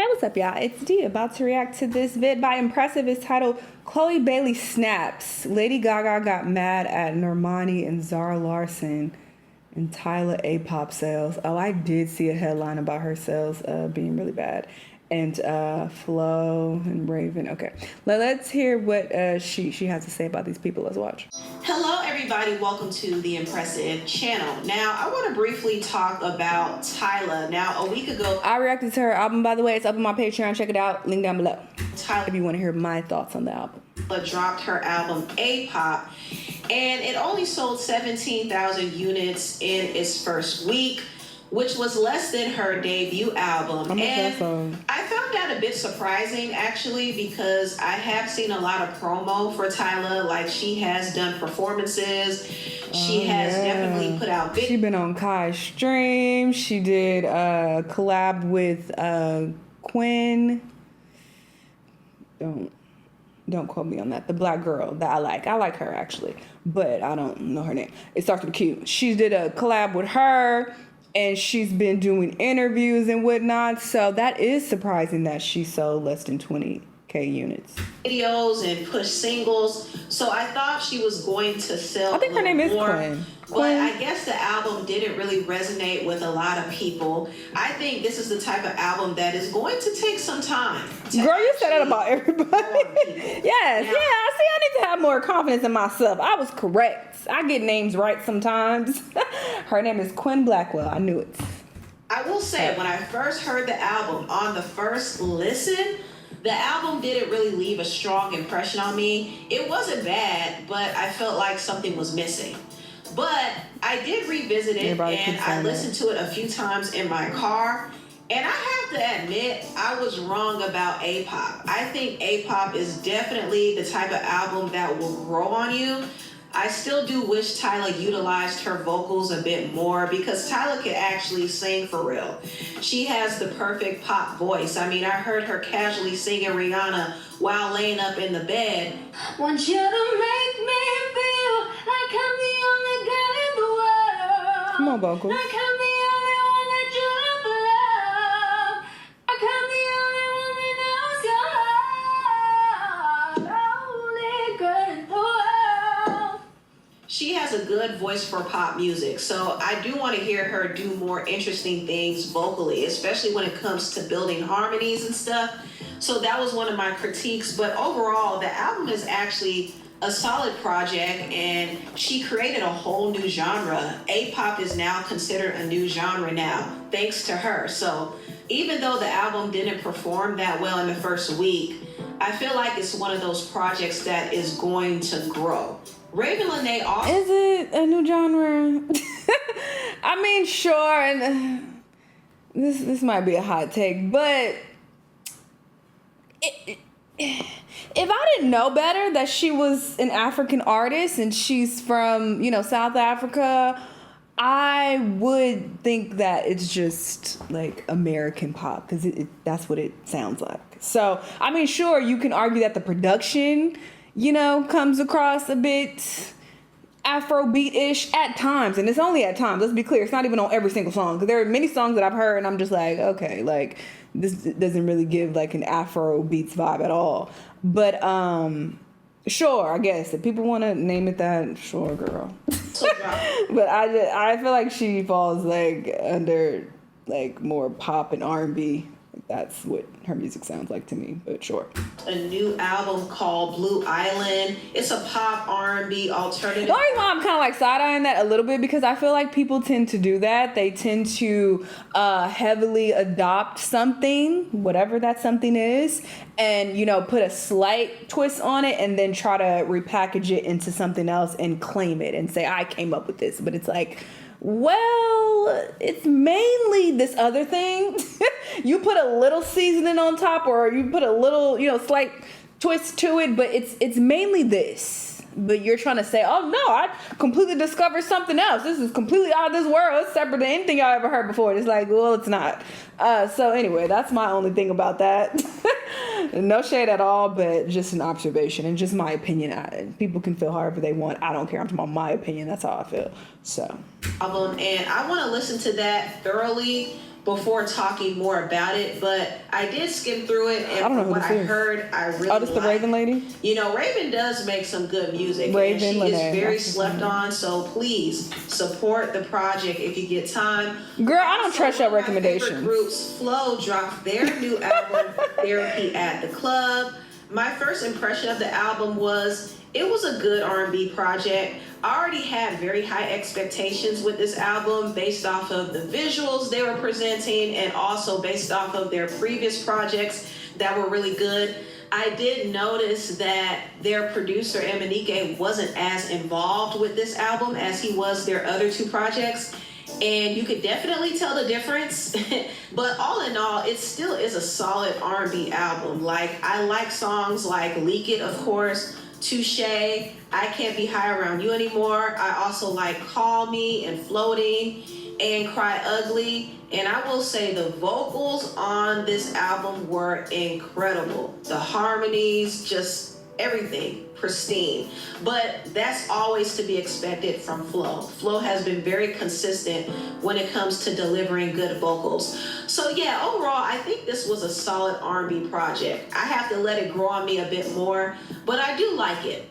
Hey, what's up, y'all? It's D, about to react to this vid by Impressive. It's titled Chloe Bailey Snaps. Lady Gaga got mad at Normani and Zara Larsson and TYLA A-pop sales. Oh, I did see a headline about her sales being really bad. And FLO and Raven. Okay, let's hear what she has to say about these people. Let's watch. Hello, everybody. Welcome to the Impressive channel. Now, I want to briefly talk about TYLA. Now, a week ago, I reacted to her album, by the way. It's up on my Patreon. Check it out. Link down below. TYLA, if you want to hear my thoughts on the album. Dropped her album A-pop, and it only sold 17,000 units in its first week, which was less than her debut album. And I found that a bit surprising, actually, because I have seen a lot of promo for TYLA. Like, she has done performances. She has definitely put out videos. She's been on Kai's stream. She did a collab with Quinn. Don't quote me on that. The black girl that I like. I like her, actually, but I don't know her name. It starts with a Q. She did a collab with her, and she's been doing interviews and whatnot. So that is surprising that she sold less than 20K units. Videos and push singles. So I thought she was going to sell. I think her name is Quinn. But I guess the album didn't really resonate with a lot of people. I think this is the type of album that is going to take some time. Girl, you said that about everybody. Yes, yeah. I need to have more confidence in myself. I was correct. I get names right sometimes. Her name is Quinn Blackwell. I knew it. I will say, when I first heard the album, on the first listen, the album didn't really leave a strong impression on me. It wasn't bad, but I felt like something was missing. But I did revisit it, and I listened to it a few times in my car. And I have to admit, I was wrong about A-pop. I think A-pop is definitely the type of album that will grow on you. I still do wish TYLA utilized her vocals a bit more, because TYLA could actually sing for real. She has the perfect pop voice. I mean, I heard her casually singing Rihanna while laying up in the bed. Want you to make me feel like I'm the only girl in the world. Come on, vocals. Like I'm the only one that you love. Like I'm the only one that knows your heart. Only girl in the world. She has a good voice for pop music, so I do want to hear her do more interesting things vocally, especially when it comes to building harmonies and stuff. So that was one of my critiques, but overall, the album is actually a solid project, and she created a whole new genre. A-pop is now considered a new genre now, thanks to her. So even though the album didn't perform that well in the first week, I feel like it's one of those projects that is going to grow. Raven Lene also... Is it a new genre? I mean, sure, and this might be a hot take, but if I didn't know better that she was an African artist and she's from, South Africa, I would think that it's just like American pop, because that's what it sounds like. So, I mean, sure, you can argue that the production, comes across a bit Afrobeat-ish at times, and it's only at times. Let's be clear, it's not even on every single song, because there are many songs that I've heard and I'm just like, okay, like this doesn't really give like an Afrobeats vibe at all. But sure, I guess if people want to name it that, sure, girl. But I feel like she falls like under like more pop and R&B. That's what her music sounds like to me, but sure. A new album called Blue Island. It's a pop R&B alternative. The only reason why I'm kind of like side-eyeing that a little bit, because I feel like people tend to do that. They tend to heavily adopt something, whatever that something is, and, put a slight twist on it and then try to repackage it into something else and claim it and say, I came up with this. But it's like, well, it's mainly this other thing. You put a little seasoning on top, or you put a little, slight twist to it, but it's mainly this. But you're trying to say, oh no, I completely discovered something else. This is completely out of this world. It's separate than anything y'all ever heard before. It's like, well, it's not. So anyway, that's my only thing about that. No shade at all, but just an observation and just my opinion. People can feel however they want. I don't care. I'm talking about my opinion. That's how I feel. So. Album, and I want to listen to that thoroughly before talking more about it, but I did skim through it, and from what I heard, I really Oh, this the Raven lady? You know, Raven does make some good music, and she is very slept on, so please support the project if you get time. Girl, I don't trust your recommendations. My favorite groups, FLO, dropped their new album, Therapy at the Club. My first impression of the album was it was a good R&B project. I already had very high expectations with this album based off of the visuals they were presenting and also based off of their previous projects that were really good. I did notice that their producer, Emanike, wasn't as involved with this album as he was their other two projects. And you could definitely tell the difference. But all in all, it still is a solid R&B album. Like, I like songs like Leak It, of course, Touche, I Can't Be High Around You Anymore. I also like Call Me and Floating and Cry Ugly. And I will say the vocals on this album were incredible. The harmonies, just everything, pristine. But that's always to be expected from FLO. FLO has been very consistent when it comes to delivering good vocals. So yeah, overall, I think this was a solid R&B project. I have to let it grow on me a bit more, but I do like it.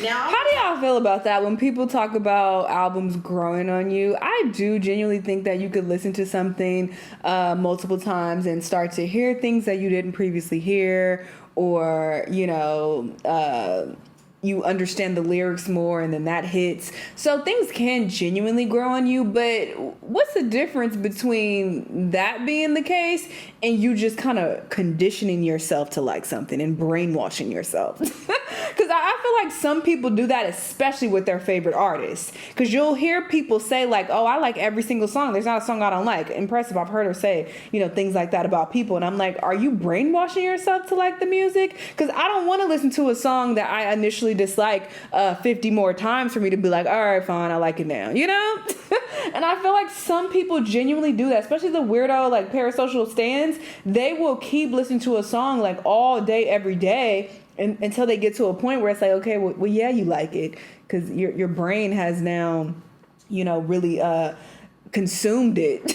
Now, how do y'all feel about that when people talk about albums growing on you? I do genuinely think that you could listen to something multiple times and start to hear things that you didn't previously hear, or, you know, you understand the lyrics more and then that hits. So things can genuinely grow on you, but what's the difference between that being the case and you just kind of conditioning yourself to like something and brainwashing yourself? Because I feel like some people do that, especially with their favorite artists. Because you'll hear people say like, oh, I like every single song. There's not a song I don't like. Impressive. I've heard her say, you know, things like that about people. And I'm like, are you brainwashing yourself to like the music? Because I don't want to listen to a song that I initially dislike 50 more times for me to be like, all right, fine, I like it now, you know? And I feel like some people genuinely do that, especially the weirdo like parasocial stands. They will keep listening to a song like all day, every day, until they get to a point where it's like, okay, well yeah, you like it, because your brain has now, you know, really consumed it.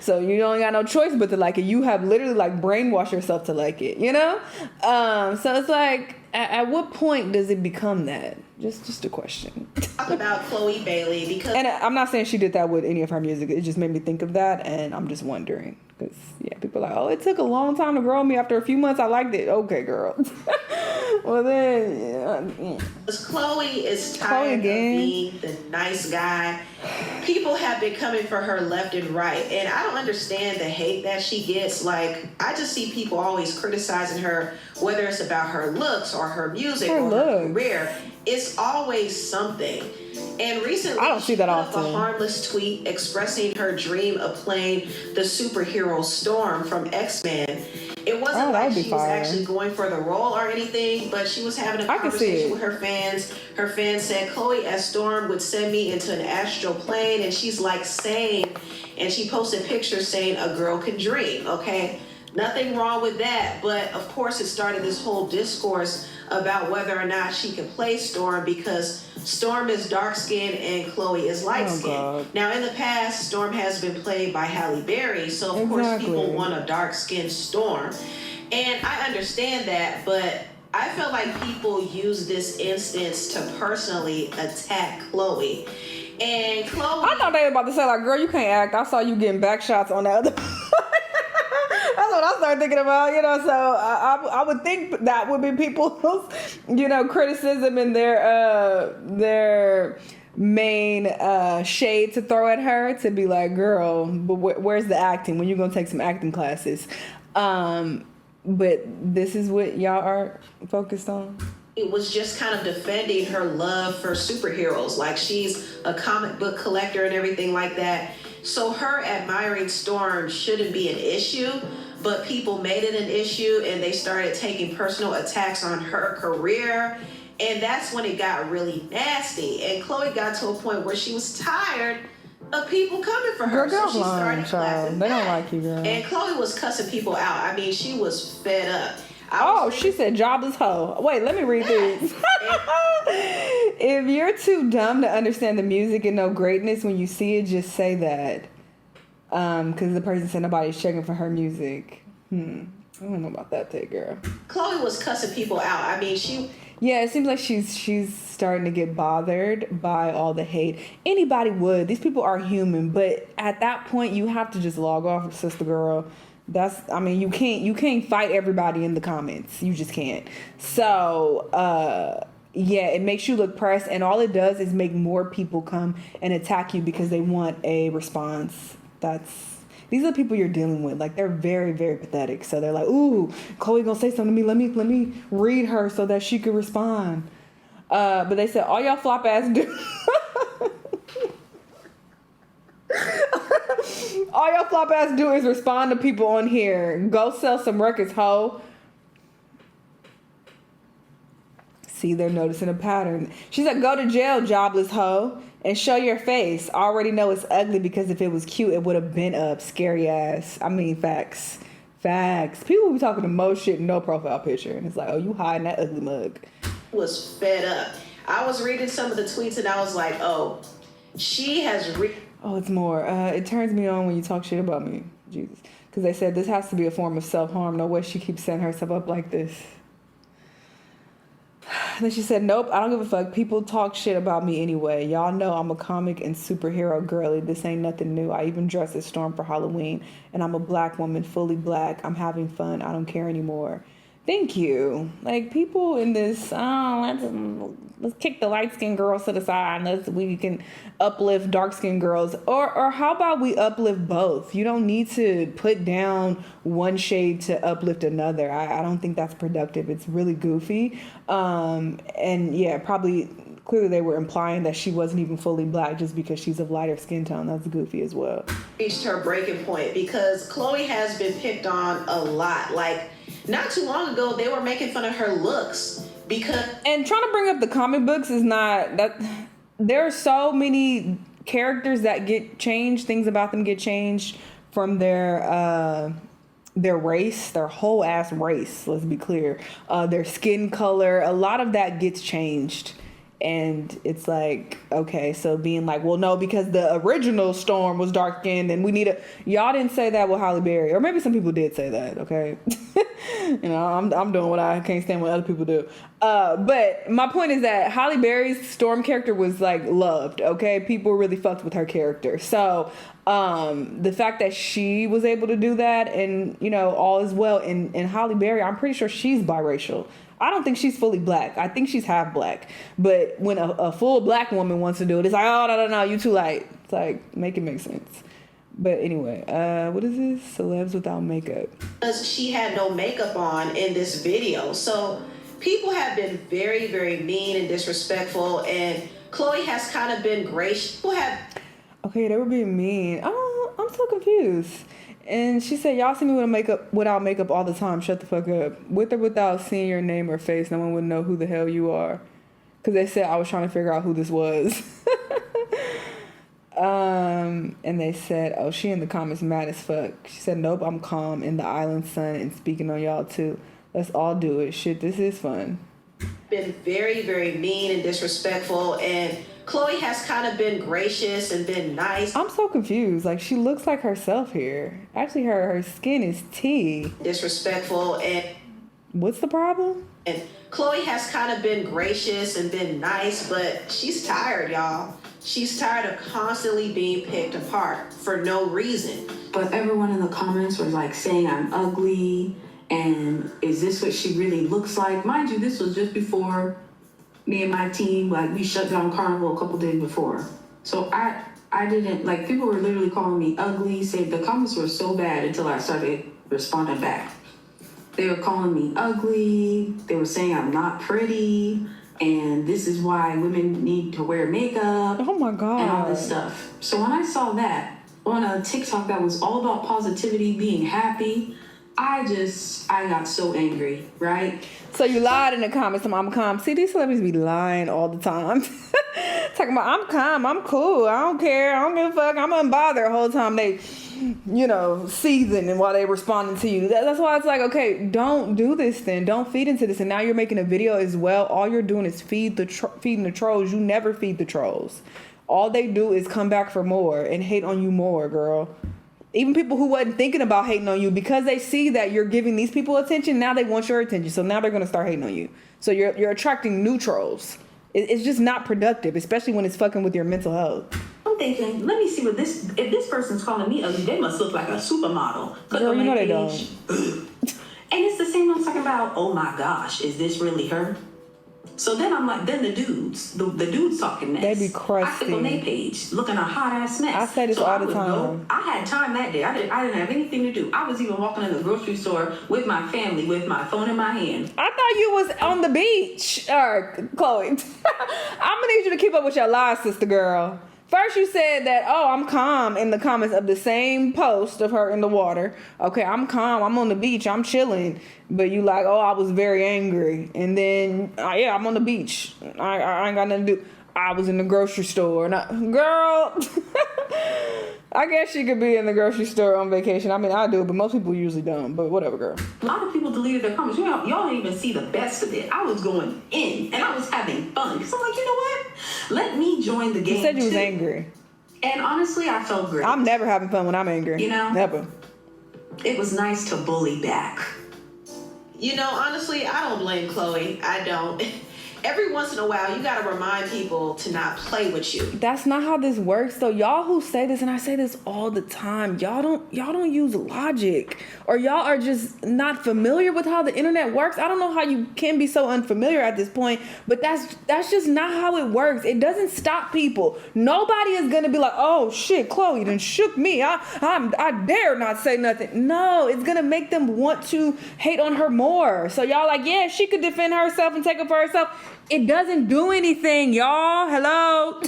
So you don't got no choice but to like it. You have literally like brainwashed yourself to like it, you know? So it's like, at what point does it become that? Just a question. Talk about Chloe Bailey, because... And I'm not saying she did that with any of her music. It just made me think of that, and I'm just wondering. Because, yeah, people are like, oh, it took a long time to grow on me. After a few months, I liked it. Okay, girl. Well, then... Yeah. Chloe is tired of being the nice guy. People have been coming for her left and right, and I don't understand the hate that she gets. Like, I just see people always criticizing her, whether it's about her looks or her music or her career. It's always something. And recently, I don't see that often. A harmless tweet expressing her dream of playing the superhero Storm from X-Men. It wasn't like she was actually going for the role or anything, but she was having a conversation with her fans. Her fans said, Chloe as Storm would send me into an astral plane, and she's like sane. And she posted pictures saying a girl can dream, okay? Nothing wrong with that, but of course it started this whole discourse about whether or not she can play Storm, because Storm is dark-skinned and Chloe is light-skinned. Now, in the past, Storm has been played by Halle Berry, so of course people want a dark-skinned Storm. And I understand that, but I feel like people use this instance to personally attack Chloe. And Chloe... I thought they were about to say, like, girl, you can't act. I saw you getting back shots on the other... That's what I started thinking about, you know. So I would think that would be people's, you know, criticism and their main shade to throw at her, to be like, girl, but where's the acting? When you gonna take some acting classes? But this is what y'all are focused on. It was just kind of defending her love for superheroes, like she's a comic book collector and everything like that. So her admiring Storm shouldn't be an issue, but people made it an issue and they started taking personal attacks on her career. And that's when it got really nasty. And Chloe got to a point where she was tired of people coming for her. Girl, so she started clapping They back. don't like you, girl. And Chloe was cussing people out. I mean, she was fed up. She said jobless hoe. Wait, let me read these. If you're too dumb to understand the music and know greatness when you see it, just say that. Because the person said nobody's checking for her music. I don't know about that take, girl. Chloe was cussing people out. I mean, Yeah, it seems like she's starting to get bothered by all the hate. Anybody would. These people are human, but at that point, you have to just log off, sister girl. You can't fight everybody in the comments. You just can't. So, yeah, it makes you look pressed, and all it does is make more people come and attack you because they want a response. These are the people you're dealing with. Like, they're very, very pathetic. So they're like, ooh, Chloe gonna say something to me. Let me read her so that she could respond. But they said, all y'all flop ass do. All y'all flop ass do is respond to people on here. Go sell some records, ho. See, they're noticing a pattern. She said, go to jail, jobless hoe, and show your face. I already know it's ugly because if it was cute, it would have been up. Scary ass. I mean, facts. Facts. People be talking the most shit, no profile picture. And it's like, oh, you hiding that ugly mug. was fed up. I was reading some of the tweets and I was like, oh, she has... Oh, it's more. It turns me on when you talk shit about me. Jesus. Because they said this has to be a form of self-harm. No way she keeps setting herself up like this. Then she said, nope, I don't give a fuck. People talk shit about me anyway. Y'all know I'm a comic and superhero girly. This ain't nothing new. I even dress as Storm for Halloween. And I'm a black woman, fully black. I'm having fun. I don't care anymore. Thank you. Like, people in this, let's kick the light-skinned girls to the side and we can uplift dark-skinned girls. Or how about we uplift both? You don't need to put down one shade to uplift another. I don't think that's productive. It's really goofy. And yeah, clearly they were implying that she wasn't even fully black just because she's of lighter skin tone. That's goofy as well. Reached her breaking point because Chloe has been picked on a lot. Like, not too long ago, they were making fun of her looks and trying to bring up the comic books is not that. There are so many characters that get changed. Things about them get changed from their race, their whole ass race. Let's be clear. Their skin color. A lot of that gets changed. And it's like, okay, so being like, well, no, because the original Storm was dark skinned and y'all didn't say that with Halle Berry. Or maybe some people did say that, okay? I'm doing what I can't stand what other people do. But my point is that Halle Berry's Storm character was like loved, okay? People really fucked with her character. So the fact that she was able to do that and, all is well. And Halle Berry, I'm pretty sure she's biracial. I don't think she's fully black. I think she's half black. But when a full black woman wants to do it, it's like, oh, no, you too light. It's like, make it make sense. But anyway, what is this? Celebs without makeup. Because she had no makeup on in this video. So people have been very, very mean and disrespectful. And Chloe has kind of been gracious. Okay, they were being mean. Oh, I'm so confused. And she said, y'all see me without makeup all the time. Shut the fuck up. With or without seeing your name or face, no one would know who the hell you are. Because they said I was trying to figure out who this was. And they said, oh, she in the comments mad as fuck. She said, nope, I'm calm in the island sun and speaking on y'all too. Let's all do it. Shit, this is fun. Been very, very mean and disrespectful. And Chloe has kind of been gracious and been nice. I'm so confused. Like, she looks like herself here. Actually, her skin is tea. Disrespectful and... What's the problem? And Chloe has kind of been gracious and been nice, but she's tired, y'all. She's tired of constantly being picked apart for no reason. But everyone in the comments was like saying I'm ugly and is this what she really looks like? Mind you, this was just before me and my team, like, we shut down Carnival a couple days before. So I didn't, like, people were literally calling me ugly. Saying the comments were so bad until I started responding back. They were calling me ugly. They were saying I'm not pretty. And this is why women need to wear makeup. Oh my God. And all this stuff. So when I saw that on a TikTok that was all about positivity, being happy, I got so angry, right? So you lied in the comments. I'm calm. See, these celebrities be lying all the time. Talking about, I'm calm, I'm cool, I don't care, I don't give a fuck, I'm unbothered the whole time they, seething and while they responding to you. That's why it's like, okay, don't do this then. Don't feed into this. And now you're making a video as well. All you're doing is feeding the trolls. You never feed the trolls. All they do is come back for more and hate on you more, girl. Even people who wasn't thinking about hating on you, because they see that you're giving these people attention, now they want your attention. So now they're going to start hating on you. So you're attracting neutrals. It's just not productive, especially when it's fucking with your mental health. I'm thinking, let me see if this person's calling me ugly, they must look like a supermodel. Girl, you know they don't. And it's the same I'm talking about, oh my gosh, is this really her? So then I'm like, then the dudes talking next. They be crusty. I click on their page, looking a hot ass mess. I say this all the time. I had time that day. I didn't have anything to do. I was even walking in the grocery store with my family, with my phone in my hand. I thought you was on the beach. Chloe. I'm gonna need you to keep up with your lies, sister girl. First you said that, I'm calm in the comments of the same post of her in the water. Okay, I'm calm. I'm on the beach. I'm chilling. But you like, I was very angry. And then, I'm on the beach. I ain't got nothing to do. I was in the grocery store. Girl, I guess she could be in the grocery store on vacation. I mean, I do, but most people usually don't. But whatever, girl. A lot of people deleted their comments. Y'all didn't even see the best of it. I was going in, and I was having fun. Because I'm like, you know what? Let me join the game. You said you was angry. And honestly, I felt great. I'm never having fun when I'm angry. You know? Never. It was nice to bully back. You know, honestly, I don't blame Chloe. I don't. Every once in a while, you gotta remind people to not play with you. That's not how this works, though. Y'all who say this, and I say this all the time, y'all don't use logic, or y'all are just not familiar with how the internet works. I don't know how you can be so unfamiliar at this point, but that's just not how it works. It doesn't stop people. Nobody is gonna be like, oh shit, Chloe done shook me. I dare not say nothing. No, it's gonna make them want to hate on her more. So y'all like, yeah, she could defend herself and take up for herself. It doesn't do anything, y'all. Hello.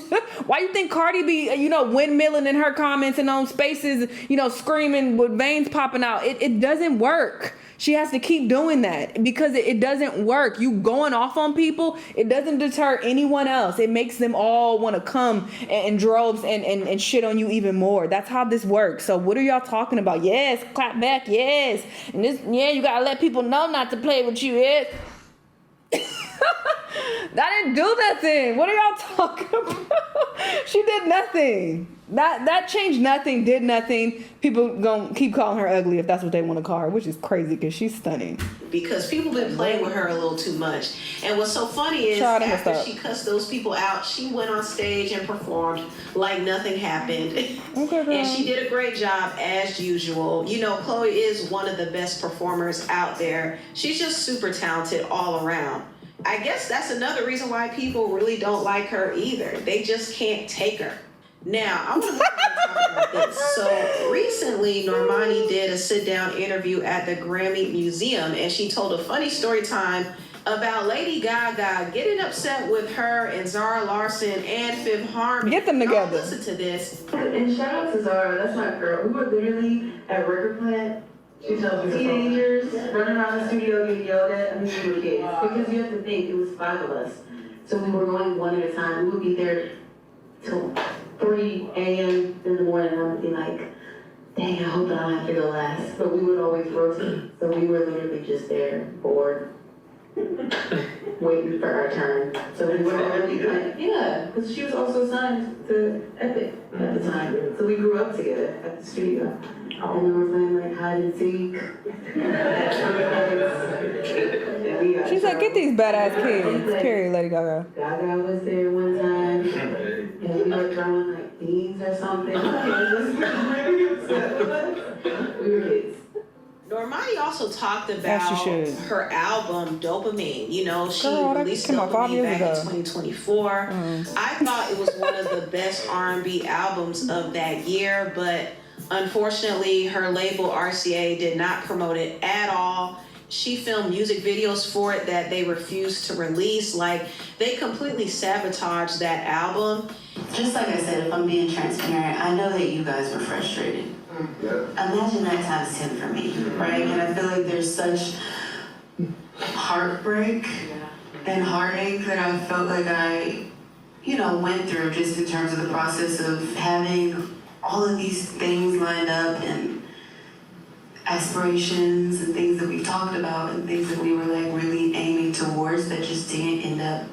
Why you think Cardi be, windmilling in her comments and on spaces, screaming with veins popping out? It doesn't work. She has to keep doing that because it doesn't work. You going off on people, it doesn't deter anyone else. It makes them all want to come in droves and shit on you even more. That's how this works. So what are y'all talking about? Yes, clap back, yes. And this, you gotta let people know not to play with you, yes. That didn't do nothing. What are y'all talking about? She did nothing. That changed nothing, did nothing. People gonna keep calling her ugly if that's what they want to call her, which is crazy because she's stunning. Because people been playing with her a little too much. And what's so funny is after she cussed those people out, she went on stage and performed like nothing happened. Okay, and she did a great job as usual. Chloe is one of the best performers out there. She's just super talented all around. I guess that's another reason why people really don't like her either. They just can't take her. Now, I want to talk about this. So recently, Normani did a sit-down interview at the Grammy Museum, and she told a funny story time about Lady Gaga getting upset with her and Zara, Larsson, and Fifth Harmony. Get them together. Listen to this. And shout out to Zara, that's my girl. We were literally at Record Plant. She tells me teenagers running around the studio getting yelled at. I mean, we were kids. Because you have to think, it was 5 of us. So we were going one at a time. We would be there till 3 a.m. in the morning. I would be like, dang, I hope I don't have to go last. But we would always rotate. So we were literally just there, bored, waiting for our turn. So we were really because she was also signed to Epic at the time. So we grew up together at the studio. And we were playing like hide and seek. She's like, get these badass kids. Period, Lady Gaga. Gaga was there one time. And we were throwing like beans or something. We were kids. Normani also talked about her album Dopamine. She released Dopamine back in 2024. I thought it was one of the best R&B albums of that year, but unfortunately, her label RCA did not promote it at all. She filmed music videos for it that they refused to release. Like, they completely sabotaged that album. Just like I said, if I'm being transparent, I know that you guys were frustrated. Imagine that times 10 for me, right? And I feel like there's such heartbreak and heartache that I felt like I, went through just in terms of the process of having all of these things lined up and aspirations and things that we've talked about and things that we were like really aiming towards that just didn't end up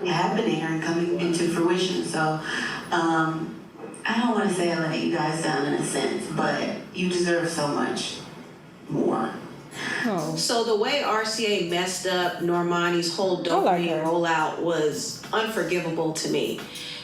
happening or coming into fruition. So I don't want to say I let you guys down in a sense, but you deserve so much more. Oh. So the way RCA messed up Normani's whole I like dopamine her. rollout was unforgivable to me.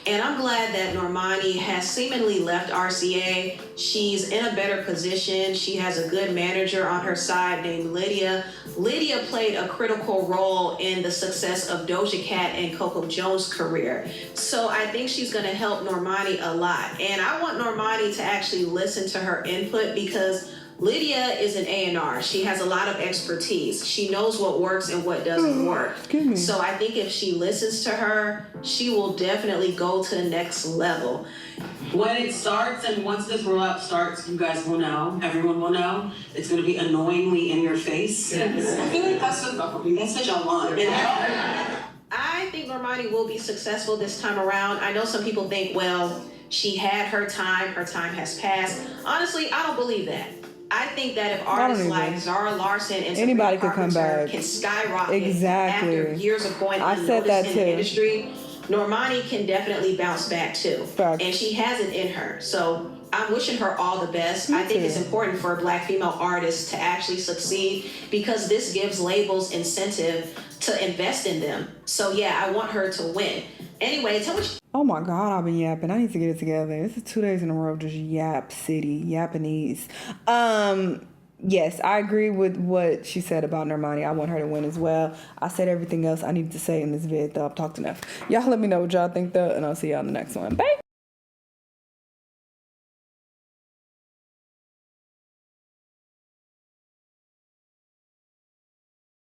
And I'm glad that Normani has seemingly left RCA. She's in a better position. She has a good manager on her side named Lydia. Lydia played a critical role in the success of Doja Cat and Coco Jones' career. So I think she's gonna help Normani a lot. And I want Normani to actually listen to her input because Lydia is an A&R. She has a lot of expertise. She knows what works and what doesn't work. So I think if she listens to her, she will definitely go to the next level. When it starts and once this rollout starts, you guys will know, everyone will know. It's going to be annoyingly in your face. I feel like that's what y'all want. I think Normani will be successful this time around. I know some people think, well, she had her time has passed. Honestly, I don't believe that. I think that if artists like Zara, Larsson, and Anybody Sabrina could come Carpenter back. can skyrocket Exactly. after years of going I said that unnoticed in too. the industry, Normani can definitely bounce back too. Facts. And she has it in her. So I'm wishing her all the best. I think it's important for Black female artists to actually succeed because this gives labels incentive to invest in them. So yeah, I want her to win. Anyway, tell me. Oh my God, I've been yapping. I need to get it together. This is 2 days in a row of just yap city, Japanese. Yes, I agree with what she said about Normani. I want her to win as well. I said everything else I needed to say in this vid, though. I've talked enough. Y'all let me know what y'all think, though, and I'll see y'all in the next one. Bye.